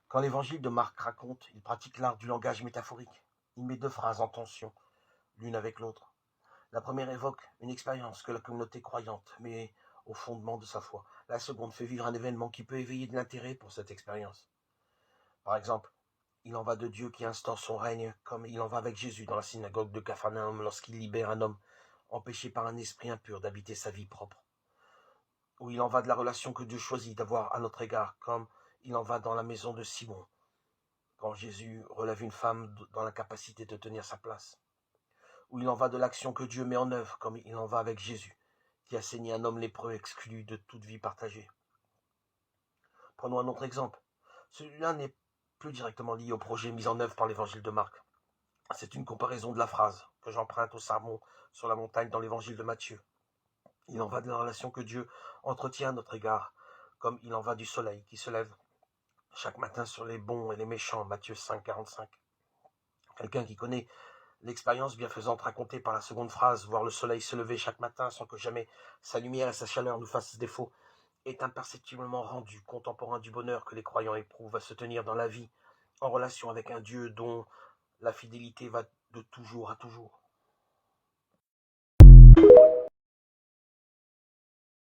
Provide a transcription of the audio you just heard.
Quand l'évangile de Marc raconte, il pratique l'art du langage métaphorique. Il met deux phrases en tension, l'une avec l'autre. La première évoque une expérience que la communauté croyante met au fondement de sa foi. La seconde fait vivre un événement qui peut éveiller de l'intérêt pour cette expérience. Par exemple, il en va de Dieu qui instaure son règne, comme il en va avec Jésus dans la synagogue de Capharnaüm lorsqu'il libère un homme empêché par un esprit impur d'habiter sa vie propre. Ou il en va de la relation que Dieu choisit d'avoir à notre égard, comme il en va dans la maison de Simon, quand Jésus relève une femme dans l'incapacité de tenir sa place. Ou il en va de l'action que Dieu met en œuvre, comme il en va avec Jésus, qui a saigné un homme lépreux exclu de toute vie partagée. Prenons un autre exemple. Celui-là n'est plus directement lié au projet mis en œuvre par l'évangile de Marc. C'est une comparaison de la phrase que j'emprunte au sermon sur la montagne dans l'évangile de Matthieu. Il en va de la relation que Dieu entretient à notre égard, comme il en va du soleil qui se lève chaque matin sur les bons et les méchants, Matthieu 5, 45. Quelqu'un qui connaît l'expérience bienfaisante racontée par la seconde phrase, voir le soleil se lever chaque matin sans que jamais sa lumière et sa chaleur nous fassent défaut, est imperceptiblement rendu contemporain du bonheur que les croyants éprouvent à se tenir dans la vie, en relation avec un Dieu dont la fidélité va de toujours à toujours.